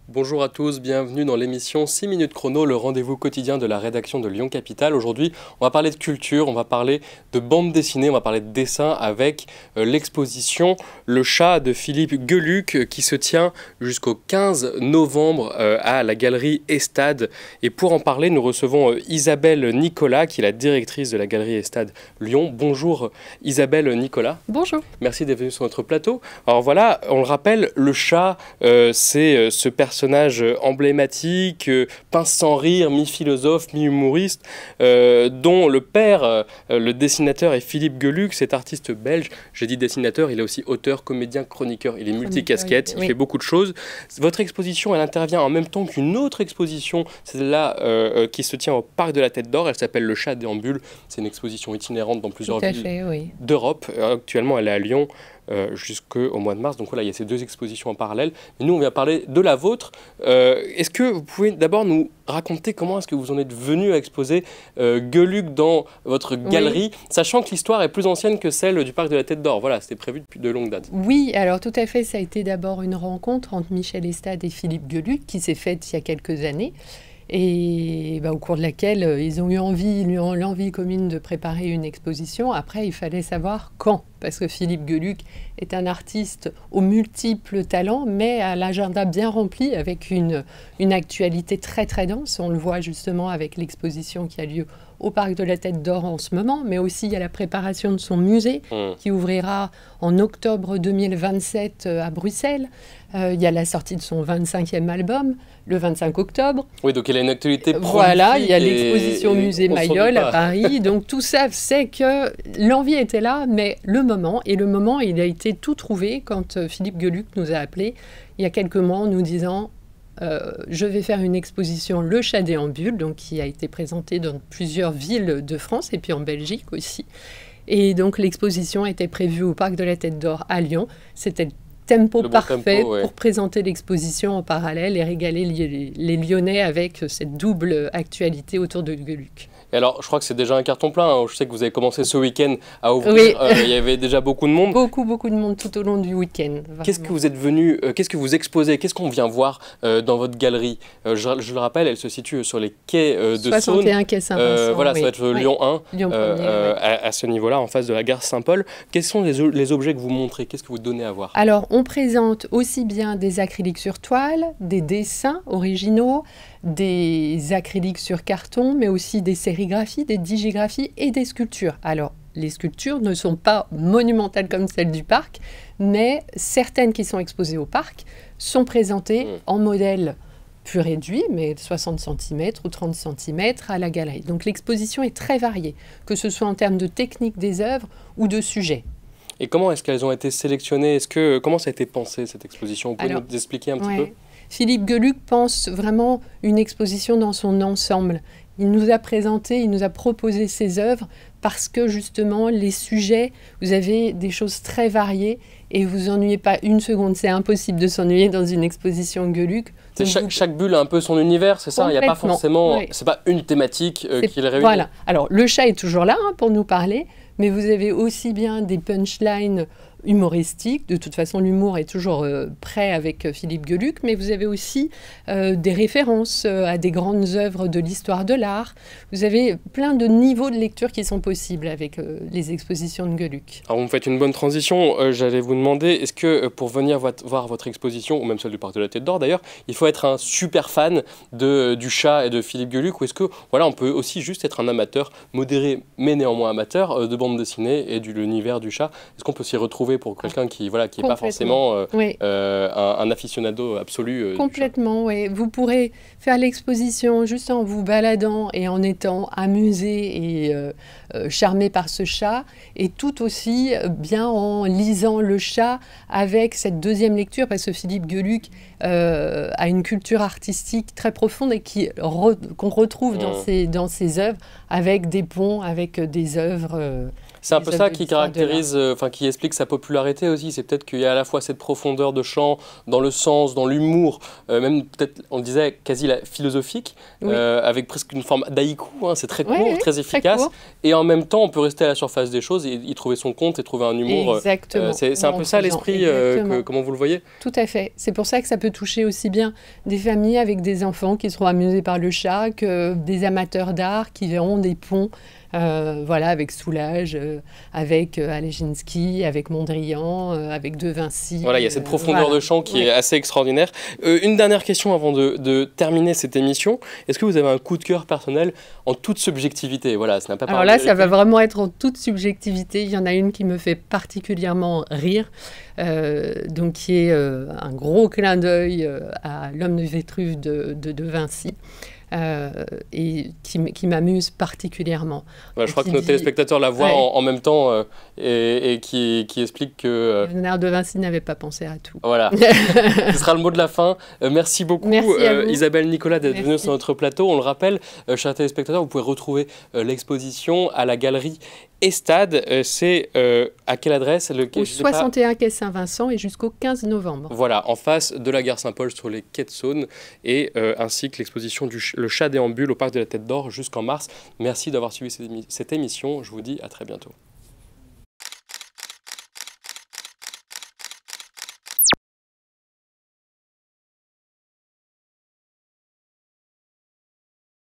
Bonjour à tous, bienvenue dans l'émission 6 minutes chrono, le rendez-vous quotidien de la rédaction de Lyon Capitale. Aujourd'hui, on va parler de culture, on va parler de bande dessinée, on va parler de dessin avec l'exposition Le Chat de Philippe Geluck qui se tient jusqu'au 15 novembre à la galerie Estade. Et pour en parler, nous recevons Isabelle Nicolas, qui est la directrice de la galerie Estade Lyon. Bonjour Isabelle Nicolas. Bonjour. Merci d'être venue sur notre plateau. Alors voilà, on le rappelle, le chat, c'est ce personnage emblématique, pince sans rire, mi-philosophe, mi-humoriste, dont le père, le dessinateur, est Philippe Geluck, cet artiste belge. J'ai dit dessinateur, il est aussi auteur, comédien, chroniqueur. Il est multicasquette, il fait beaucoup de choses. Votre exposition, elle intervient en même temps qu'une autre exposition, celle-là qui se tient au Parc de la Tête d'Or. Elle s'appelle Le Chat déambule. C'est une exposition itinérante dans plusieurs villes d'Europe. Actuellement, elle est à Lyon. Jusqu'au mois de mars. Donc voilà, il y a ces deux expositions en parallèle. Mais nous, on vient parler de la vôtre. Est-ce que vous pouvez d'abord nous raconter comment est-ce que vous en êtes venu à exposer Geluck dans votre galerie, sachant que l'histoire est plus ancienne que celle du Parc de la Tête d'Or. Voilà, c'était prévu depuis de longues dates. Oui, alors tout à fait, ça a été d'abord une rencontre entre Michel Estade et Philippe Geluck qui s'est faite il y a quelques années. Et au cours de laquelle ils ont eu l'envie commune de préparer une exposition. Après, il fallait savoir quand, parce que Philippe Geluck est un artiste aux multiples talents, mais à l'agenda bien rempli, avec une actualité très très dense. On le voit justement avec l'exposition qui a lieu au Parc de la Tête d'Or en ce moment, mais aussi il y a la préparation de son musée qui ouvrira en octobre 2027 à Bruxelles. Il y a la sortie de son 25e album, le 25 octobre. Oui, donc il a une actualité prolifique. Voilà, il y a l'exposition musée Mayol à Paris. Donc tout ça, c'est que l'envie était là, mais le moment, il a été tout trouvé quand Philippe Geluck nous a appelés il y a quelques mois en nous disant je vais faire une exposition Le Chat déambule, donc qui a été présentée dans plusieurs villes de France et puis en Belgique aussi. Et donc l'exposition était prévue au Parc de la Tête d'Or à Lyon. C'était le tempo parfait pour présenter l'exposition en parallèle et régaler les Lyonnais avec cette double actualité autour de Geluck. Et alors, je crois que c'est déjà un carton plein. Je sais que vous avez commencé ce week-end à ouvrir. Oui. Il y avait déjà beaucoup de monde. Beaucoup de monde tout au long du week-end. Qu'est-ce que vous êtes venu, qu'est-ce que vous exposez, qu'est-ce qu'on vient voir dans votre galerie? Je le rappelle, elle se situe sur les quais de Saône. 61 quai Saint-Vincent. Voilà, ça va être Lyon 1, Lyon 1er, à ce niveau-là, en face de la gare Saint-Paul. Quels sont les objets que vous montrez? Qu'est-ce que vous donnez à voir? Alors, on présente aussi bien des acryliques sur toile, des dessins originaux, des acryliques sur carton, mais aussi des sérigraphies, des digigraphies et des sculptures. Alors, les sculptures ne sont pas monumentales comme celles du parc, mais certaines qui sont exposées au parc sont présentées en modèle plus réduit, mais 60 cm ou 30 cm à la galerie. Donc l'exposition est très variée, que ce soit en termes de technique des œuvres ou de sujets. Et comment est-ce qu'elles ont été sélectionnées? Comment ça a été pensé, cette exposition? Vous pouvez nous expliquer un petit peu? Philippe Geluck pense vraiment une exposition dans son ensemble. Il nous a présenté, il nous a proposé ses œuvres parce que justement, les sujets, vous avez des choses très variées et vous vous ennuyez pas une seconde. C'est impossible de s'ennuyer dans une exposition Geluck. Chaque bulle a un peu son univers, c'est ça? Il n'y a pas forcément, c'est pas une thématique qui les réunit. Voilà. Alors, le chat est toujours là pour nous parler, mais vous avez aussi bien des punchlines humoristiques. De toute façon, l'humour est toujours prêt avec Philippe Geluck, mais vous avez aussi des références à des grandes œuvres de l'histoire de l'art. Vous avez plein de niveaux de lecture qui sont possibles avec les expositions de Geluck. Alors, vous me faites une bonne transition. J'allais vous demander, est-ce que pour venir voir votre exposition, ou même celle du Parc de la Tête d'Or d'ailleurs, il faut être un super fan du chat et de Philippe Geluck, ou est-ce que on peut aussi juste être un amateur modéré, mais néanmoins amateur, de bande dessinée et de l'univers du chat? Est-ce qu'on peut s'y retrouver pour quelqu'un qui n'est pas forcément un aficionado absolu? Complètement, oui. Vous pourrez faire l'exposition juste en vous baladant et en étant amusé et charmé par ce chat, et tout aussi bien en lisant le chat avec cette deuxième lecture, parce que Philippe Geluck a une culture artistique très profonde et qu'on retrouve dans ses œuvres, avec des ponts, avec des œuvres C'est un les peu œuvres ça de qui l'histoire de l'art. caractérise, enfin qui explique sa popularité aussi. C'est peut-être qu'il y a à la fois cette profondeur de chant, dans le sens, dans l'humour, même peut-être, on le disait, quasi philosophique, Oui. avec presque une forme d'haïku. Hein, c'est très court, Oui, très efficace. court. Et en même temps, on peut rester à la surface des choses et y trouver son compte et trouver un humour. Exactement. C'est un peu ça l'esprit, comment vous le voyez? Tout à fait. C'est pour ça que ça peut toucher aussi bien des familles avec des enfants qui seront amusés par le chat que des amateurs d'art qui verront des ponts, voilà, avec Soulages, avec Aleginski, avec Mondrian, avec De Vinci. Voilà, il y a cette profondeur voilà. de chant qui est assez extraordinaire. Une dernière question avant de terminer cette émission. Est-ce que vous avez un coup de cœur personnel en toute subjectivité? Voilà, ça n'a pas Alors parlé là, de ça va vérité. vraiment être en toute subjectivité. Il y en a une qui me fait particulièrement rire, donc qui est un gros clin d'œil à L'homme de Vétrus de Vinci. Et qui m'amuse particulièrement. Voilà, je crois que nos dit- téléspectateurs la voient Ouais. en même temps et qui explique que... Léonard de Vinci n'avait pas pensé à tout. voilà, ce sera le mot de la fin. Merci beaucoup Merci à vous. Isabelle Nicolas d'être venue Merci. sur notre plateau. On le rappelle, chers téléspectateurs, vous pouvez retrouver l'exposition à la galerie Estade. C'est à quelle adresse? Au 61 quai Saint-Vincent et jusqu'au 15 novembre. Voilà, en face de la gare Saint-Paul sur les quais de Saône et ainsi que l'exposition Le Chat déambule au Parc de la Tête d'Or jusqu'en mars. Merci d'avoir suivi cette émission. Je vous dis à très bientôt.